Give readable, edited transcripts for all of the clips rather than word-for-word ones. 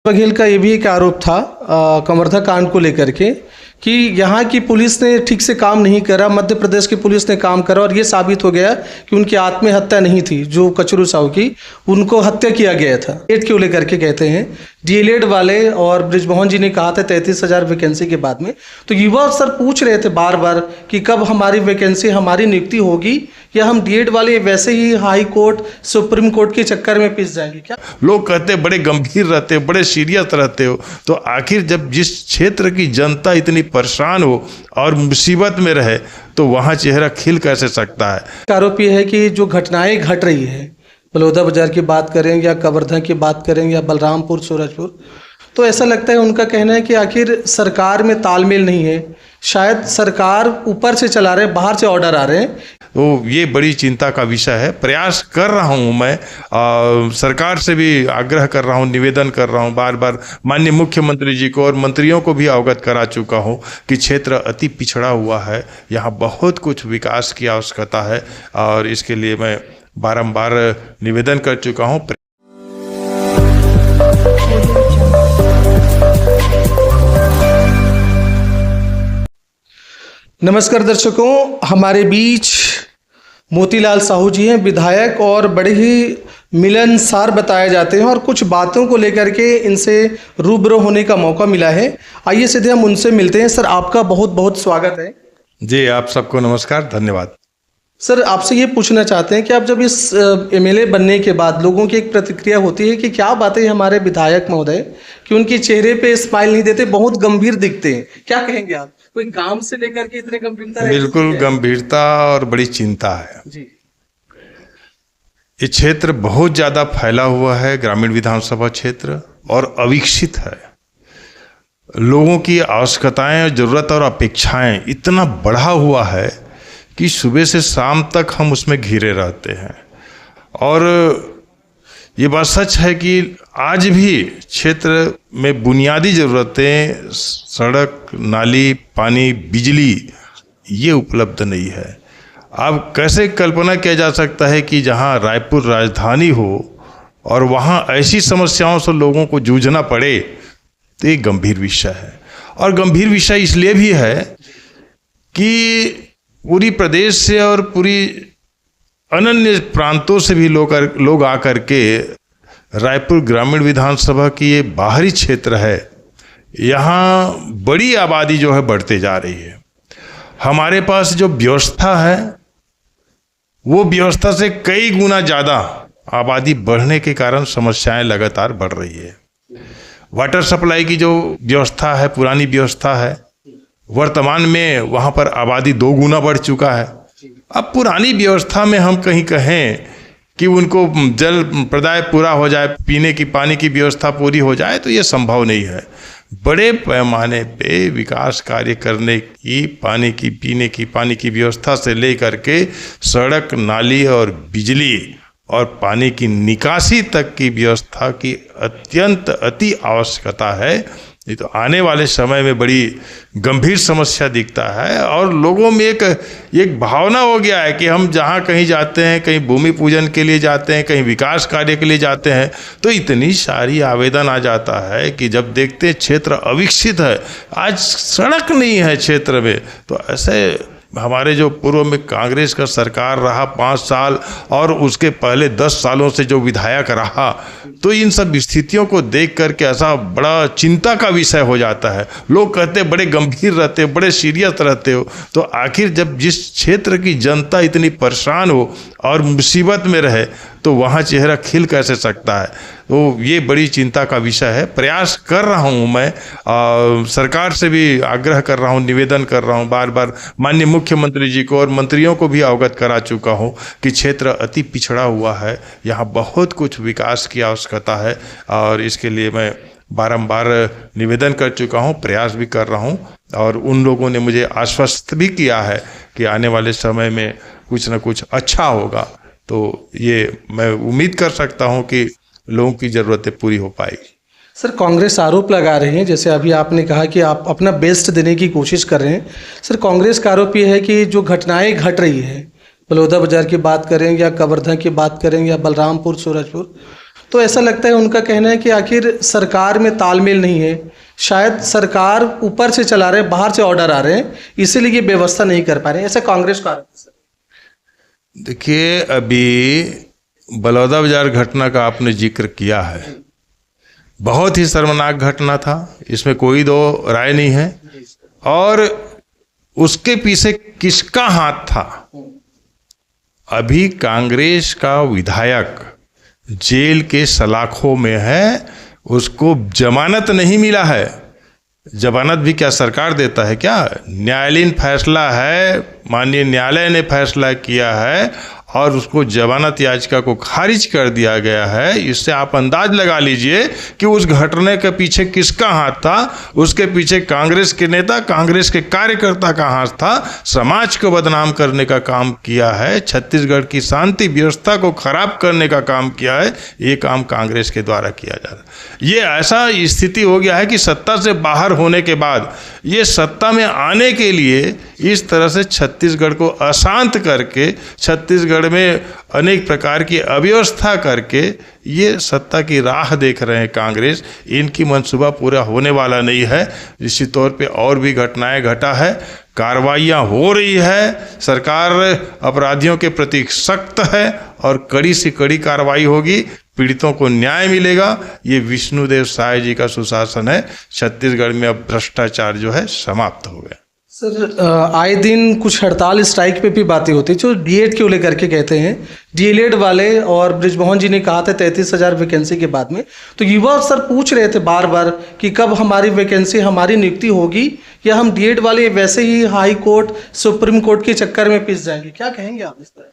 बघेल का ये भी एक आरोप था कवर्धा कांड को लेकर के कि यहाँ की पुलिस ने ठीक से काम नहीं करा, मध्य प्रदेश की पुलिस ने काम करा और ये साबित हो गया कि उनकी आत्महत्या नहीं थी। जो कचरू साहू की उनको हत्या किया गया था। डीएलएड क्यों लेकर के कहते हैं, डीएलएड वाले और बृजमोहन जी ने कहा था 33,000 वैकेंसी के बाद में, तो युवा सर पूछ रहे थे बार बार कि कब हमारी वैकेंसी, हमारी नियुक्ति होगी या हम डीएड वाले वैसे ही हाई कोर्ट सुप्रीम कोर्ट के चक्कर में पिस जाएंगे क्या? लोग कहते बड़े गंभीर रहते हो, बड़े सीरियस रहते हो, तो आखिर जब जिस क्षेत्र की जनता इतनी परेशान हो और मुसीबत में रहे तो वहाँ चेहरा खिल कैसे सकता है? आरोप ये है कि जो घटनाएं घट रही है, बलौदा बाजार की बात करें या कवर्धा की बात करें या बलरामपुर सूरजपुर, तो ऐसा लगता है, उनका कहना है कि आखिर सरकार में तालमेल नहीं है, शायद सरकार ऊपर से चला रहे, बाहर से ऑर्डर आ रहे हैं। तो ये बड़ी चिंता का विषय है। प्रयास कर रहा हूँ मैं, सरकार से भी आग्रह कर रहा हूँ, निवेदन कर रहा हूँ बार बार माननीय मुख्यमंत्री जी को और मंत्रियों को भी अवगत करा चुका हूँ कि क्षेत्र अति पिछड़ा हुआ है, यहाँ बहुत कुछ विकास की आवश्यकता है और इसके लिए मैं बारंबार निवेदन कर चुका हूँ। नमस्कार दर्शकों, हमारे बीच मोतीलाल साहू जी हैं, विधायक और बड़े ही मिलनसार बताए जाते हैं और कुछ बातों को लेकर के इनसे रूबरू होने का मौका मिला है। आइए सीधे हम उनसे मिलते हैं। सर, आपका बहुत बहुत स्वागत है। जी, आप सबको नमस्कार, धन्यवाद। सर, आपसे ये पूछना चाहते हैं कि आप जब इस एमएलए बनने के बाद लोगों की एक प्रतिक्रिया होती है कि क्या बातें हमारे विधायक महोदय कि उनके चेहरे पे स्माइल नहीं देते, बहुत गंभीर दिखते हैं, क्या कहेंगे आप? कोई काम से लेकर के इतने गंभीरता? बिल्कुल गंभीरता और बड़ी चिंता है जी। ये क्षेत्र बहुत ज़्यादा फैला हुआ है, ग्रामीण विधानसभा क्षेत्र, और अविकसित है। लोगों की आवश्यकताएं, जरूरत और अपेक्षाएं इतना बढ़ा हुआ है कि सुबह से शाम तक हम उसमें घिरे रहते हैं। और ये बात सच है कि आज भी क्षेत्र में बुनियादी ज़रूरतें, सड़क, नाली, पानी, बिजली, ये उपलब्ध नहीं है। अब कैसे कल्पना किया जा सकता है कि जहां रायपुर राजधानी हो और वहां ऐसी समस्याओं से लोगों को जूझना पड़े, तो ये गंभीर विषय है। और गंभीर विषय इसलिए भी है कि पूरी प्रदेश से और पूरी अन्य प्रांतों से भी लोग आकर के रायपुर ग्रामीण विधानसभा की ये बाहरी क्षेत्र है, यहाँ बड़ी आबादी जो है बढ़ते जा रही है। हमारे पास जो व्यवस्था है वो व्यवस्था से कई गुना ज़्यादा आबादी बढ़ने के कारण समस्याएं लगातार बढ़ रही है। वाटर सप्लाई की जो व्यवस्था है, पुरानी व्यवस्था है, वर्तमान में वहाँ पर आबादी 2 गुना बढ़ चुका है। अब पुरानी व्यवस्था में हम कहीं कहें कि उनको जल प्रदाय पूरा हो जाए, पीने की पानी की व्यवस्था पूरी हो जाए, तो ये संभव नहीं है। बड़े पैमाने पे विकास कार्य करने की, पानी की, पीने की पानी की व्यवस्था से लेकर के सड़क, नाली और बिजली और पानी की निकासी तक की व्यवस्था की अत्यंत अति आवश्यकता है। ये तो आने वाले समय में बड़ी गंभीर समस्या दिखता है और लोगों में एक भावना हो गया है कि हम जहाँ कहीं जाते हैं, कहीं भूमि पूजन के लिए जाते हैं, कहीं विकास कार्य के लिए जाते हैं, तो इतनी सारी आवेदन आ जाता है कि जब देखते हैं क्षेत्र अविकसित है, आज सड़क नहीं है क्षेत्र में। तो ऐसे हमारे जो पूर्व में कांग्रेस का सरकार रहा 5 साल और उसके पहले 10 सालों से जो विधायक रहा, तो इन सब स्थितियों को देख करके ऐसा बड़ा चिंता का विषय हो जाता है। लोग कहते बड़े गंभीर रहते हो, बड़े सीरियस रहते हो, तो आखिर जब जिस क्षेत्र की जनता इतनी परेशान हो और मुसीबत में रहे तो वहाँ चेहरा खिल कैसे सकता है? तो ये बड़ी चिंता का विषय है। प्रयास कर रहा हूँ मैं, सरकार से भी आग्रह कर रहा हूँ, निवेदन कर रहा हूँ बार बार माननीय मुख्यमंत्री जी को और मंत्रियों को भी अवगत करा चुका हूँ कि क्षेत्र अति पिछड़ा हुआ है, यहाँ बहुत कुछ विकास की आवश्यकता है और इसके लिए मैं बारंबार निवेदन कर चुका हूँ, प्रयास भी कर रहा हूँ। और उन लोगों ने मुझे आश्वस्त भी किया है कि आने वाले समय में कुछ न कुछ अच्छा होगा। तो ये मैं उम्मीद कर सकता हूँ कि लोगों की ज़रूरतें पूरी हो पाएगी। सर, कांग्रेस आरोप लगा रहे हैं, जैसे अभी आपने कहा कि आप अपना बेस्ट देने की कोशिश कर रहे हैं। सर, कांग्रेस का आरोप ये है कि जो घटनाएं घट रही है, बलौदा बाजार की बात करें या कवर्धा की बात करें या बलरामपुर सूरजपुर, तो ऐसा लगता है, उनका कहना है कि आखिर सरकार में तालमेल नहीं है, शायद सरकार ऊपर से चला रहे हैं, बाहर से ऑर्डर आ रहे हैं, इसीलिए ये व्यवस्था नहीं कर पा रहे हैं, ऐसा कांग्रेस का आरोप है। देखिए, अभी बलौदा बाजार घटना का आपने जिक्र किया है, बहुत ही शर्मनाक घटना था, इसमें कोई दो राय नहीं है। और उसके पीछे किसका हाथ था? अभी कांग्रेस का विधायक जेल के सलाखों में है, उसको जमानत नहीं मिला है। जमानत भी क्या सरकार देता है क्या? न्यायालयीन फैसला है, माननीय न्यायालय ने फैसला किया है और उसको जमानत याचिका को खारिज कर दिया गया है। इससे आप अंदाज लगा लीजिए कि उस घटने के पीछे किसका हाथ था। उसके पीछे कांग्रेस के नेता, कांग्रेस के कार्यकर्ता का हाथ था। समाज को बदनाम करने का काम किया है, छत्तीसगढ़ की शांति व्यवस्था को खराब करने का काम किया है। ये काम कांग्रेस के द्वारा किया जा रहा है। ये ऐसा स्थिति हो गया है कि सत्ता से बाहर होने के बाद ये सत्ता में आने के लिए इस तरह से छत्तीसगढ़ को अशांत करके, छत्तीसगढ़ में अनेक प्रकार की अव्यवस्था करके ये सत्ता की राह देख रहे हैं कांग्रेस। इनकी मंसूबा पूरा होने वाला नहीं है। निश्चित तौर पे और भी घटनाएं घटा है, कार्रवाइयाँ हो रही है, सरकार अपराधियों के प्रति सख्त है और कड़ी से कड़ी कार्रवाई होगी, पीड़ितों को न्याय मिलेगा। ये विष्णुदेव साय जी का सुशासन है। छत्तीसगढ़ में अब भ्रष्टाचार जो है समाप्त हो गया। सर, आए दिन कुछ हड़ताल स्ट्राइक पे भी बातें होती है, जो डीएड को लेकर के कहते हैं, डीएलएड वाले, और बृजमोहन जी ने कहा था 33,000 वैकेंसी के बाद में, तो युवा सर पूछ रहे थे बार बार कि कब हमारी वैकेंसी, हमारी नियुक्ति होगी, या हम डीएड वाले वैसे ही हाई कोर्ट, सुप्रीम कोर्ट के चक्कर में पिस जाएंगे। क्या कहेंगे आप इस तरह?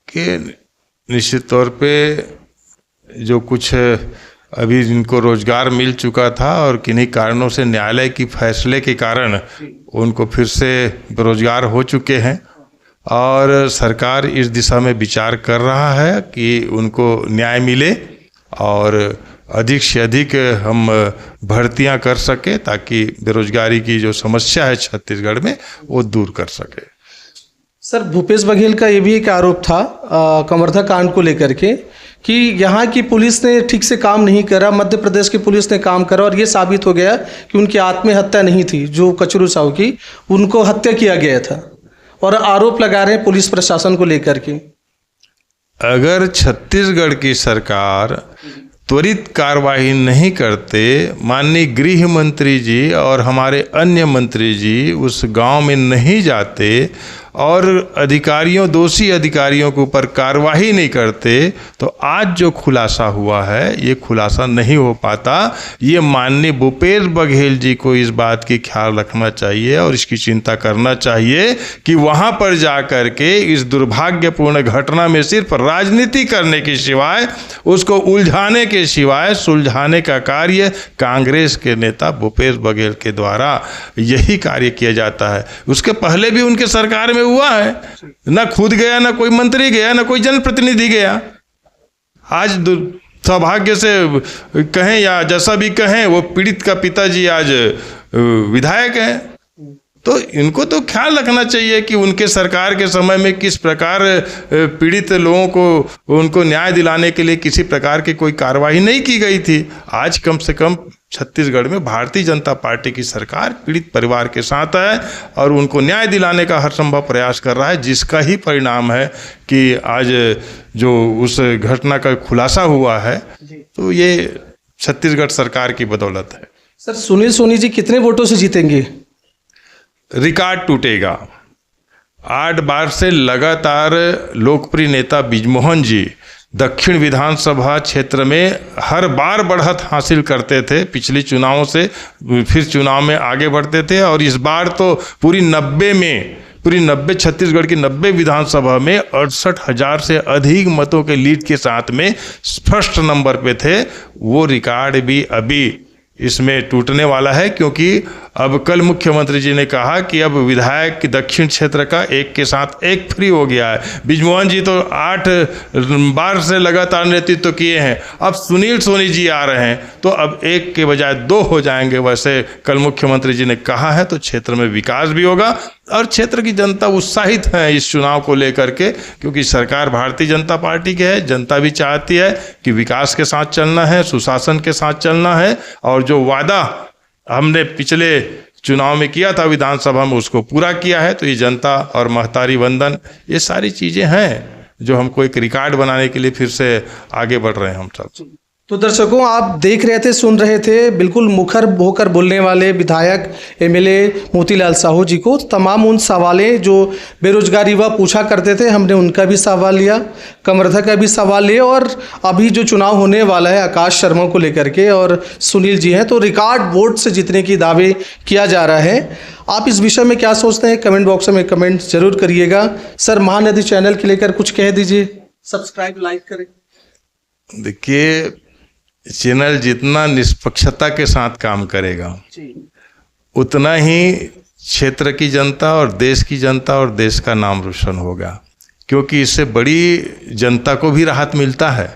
कि निश्चित तौर पे जो कुछ अभी जिनको रोजगार मिल चुका था और किन्हीं कारणों से न्यायालय की फैसले के कारण उनको फिर से बेरोजगार हो चुके हैं, और सरकार इस दिशा में विचार कर रहा है कि उनको न्याय मिले और अधिक से अधिक हम भर्तियां कर सके, ताकि बेरोजगारी की जो समस्या है छत्तीसगढ़ में वो दूर कर सके। सर, भूपेश बघेल का ये भी एक आरोप था कवर्धा कांड को लेकर के कि यहाँ की पुलिस ने ठीक से काम नहीं करा, मध्य प्रदेश की पुलिस ने काम करा, और ये साबित हो गया कि उनकी आत्महत्या नहीं थी, जो कचरू साहू की, उनको हत्या किया गया था, और आरोप लगा रहे हैं पुलिस प्रशासन को लेकर के। अगर छत्तीसगढ़ की सरकार त्वरित कार्रवाई नहीं करते, माननीय गृह मंत्री जी और हमारे अन्य मंत्री जी उस गांव में नहीं जाते और अधिकारियों, दोषी अधिकारियों के ऊपर कार्रवाई नहीं करते, तो आज जो खुलासा हुआ है ये खुलासा नहीं हो पाता। ये माननीय भूपेश बघेल जी को इस बात की ख्याल रखना चाहिए और इसकी चिंता करना चाहिए कि वहाँ पर जा कर के इस दुर्भाग्यपूर्ण घटना में सिर्फ राजनीति करने के सिवाय, उसको उलझाने के सिवाय सुलझाने का कार्य कांग्रेस के नेता भूपेश बघेल के द्वारा यही कार्य किया जाता है। उसके पहले भी उनके सरकार में हुआ है, ना खुद गया, ना कोई मंत्री गया, ना कोई जनप्रतिनिधि गया। आज सौभाग्य से कहें या जैसा भी कहें, वो पीड़ित का पिताजी आज विधायक हैं, तो इनको तो ख्याल रखना चाहिए कि उनके सरकार के समय में किस प्रकार पीड़ित लोगों को, उनको न्याय दिलाने के लिए किसी प्रकार की कोई कार्रवाई नहीं की गई थी। आज कम से कम छत्तीसगढ़ में भारतीय जनता पार्टी की सरकार पीड़ित परिवार के साथ है और उनको न्याय दिलाने का हर संभव प्रयास कर रहा है, जिसका ही परिणाम है कि आज जो उस घटना का खुलासा हुआ है, तो ये छत्तीसगढ़ सरकार की बदौलत है। सर, सुनील सोनी जी कितने वोटों से जीतेंगे? रिकॉर्ड टूटेगा। 8 बार से लगातार लोकप्रिय नेता बृजमोहन जी दक्षिण विधानसभा क्षेत्र में हर बार बढ़त हासिल करते थे, पिछले चुनावों से फिर चुनाव में आगे बढ़ते थे, और इस बार तो पूरी 90 छत्तीसगढ़ की 90 विधानसभा में 68,000 से अधिक मतों के लीड के साथ में फर्स्ट नंबर पे थे। वो रिकॉर्ड भी अभी इसमें टूटने वाला है, क्योंकि अब कल मुख्यमंत्री जी ने कहा कि अब विधायक की दक्षिण क्षेत्र का एक के साथ एक फ्री हो गया है। बृजमोहन जी तो 8 बार से लगातार नेतृत्व किए हैं, अब सुनील सोनी जी आ रहे हैं तो अब 1 के बजाय 2 हो जाएंगे। वैसे कल मुख्यमंत्री जी ने कहा है, तो क्षेत्र में विकास भी होगा और क्षेत्र की जनता उत्साहित है इस चुनाव को लेकर के, क्योंकि सरकार भारतीय जनता पार्टी की है। जनता भी चाहती है कि विकास के साथ चलना है, सुशासन के साथ चलना है, और जो वादा हमने पिछले चुनाव में किया था विधानसभा में उसको पूरा किया है। तो ये जनता और महतारी वंदन, ये सारी चीज़ें हैं जो हमको एक रिकॉर्ड बनाने के लिए फिर से आगे बढ़ रहे हैं हम सब। तो दर्शकों, आप देख रहे थे, सुन रहे थे, बिल्कुल मुखर होकर बोलने वाले विधायक एमएलए मोतीलाल साहू जी को। तमाम उन सवालें जो बेरोजगार युवा पूछा करते थे, हमने उनका भी सवाल लिया, कमरथा का भी सवाल लिया, और अभी जो चुनाव होने वाला है आकाश शर्मा को लेकर के, और सुनील जी हैं, तो रिकॉर्ड वोट से जीतने की दावे किया जा रहा है। आप इस विषय में क्या सोचते हैं? कमेंट बॉक्स में कमेंट जरूर करिएगा। सर, महानदी चैनल के लेकर कुछ कह दीजिए। सब्सक्राइब, लाइक करें। देखिए, चैनल जितना निष्पक्षता के साथ काम करेगा उतना ही क्षेत्र की जनता और देश की जनता और देश का नाम रोशन होगा, क्योंकि इससे बड़ी जनता को भी राहत मिलता है।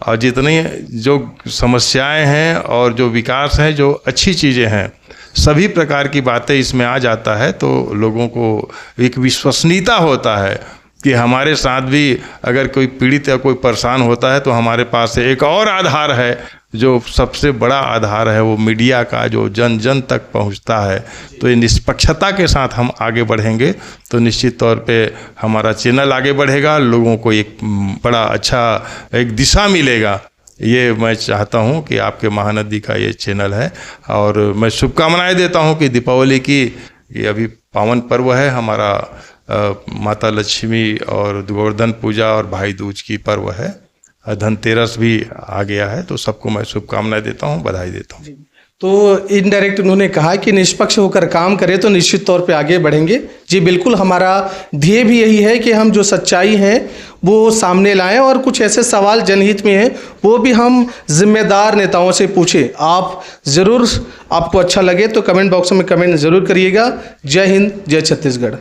और जितनी जो समस्याएं हैं और जो विकास हैं, जो अच्छी चीज़ें हैं, सभी प्रकार की बातें इसमें आ जाता है, तो लोगों को एक विश्वसनीयता होता है कि हमारे साथ भी अगर कोई पीड़ित या कोई परेशान होता है तो हमारे पास एक और आधार है, जो सबसे बड़ा आधार है वो मीडिया का, जो जन जन तक पहुंचता है। तो ये निष्पक्षता के साथ हम आगे बढ़ेंगे तो निश्चित तौर पे हमारा चैनल आगे बढ़ेगा, लोगों को एक बड़ा अच्छा एक दिशा मिलेगा। ये मैं चाहता हूं कि आपके महानदी का ये चैनल है, और मैं शुभकामनाएं देता हूं कि दीपावली की ये अभी पावन पर्व है हमारा, माता लक्ष्मी और गोवर्धन पूजा और भाई दूज की पर्व है, धनतेरस भी आ गया है, तो सबको मैं शुभकामनाएं देता हूं, बधाई देता हूं। तो इनडायरेक्ट उन्होंने कहा कि निष्पक्ष होकर काम करें तो निश्चित तौर पे आगे बढ़ेंगे। जी बिल्कुल, हमारा ध्येय भी यही है कि हम जो सच्चाई है वो सामने लाएं, और कुछ ऐसे सवाल जनहित में हैं वो भी हम जिम्मेदार नेताओं से पूछें। आप ज़रूर, आपको अच्छा लगे तो कमेंट बॉक्स में कमेंट ज़रूर करिएगा। जय हिंद, जय छत्तीसगढ़।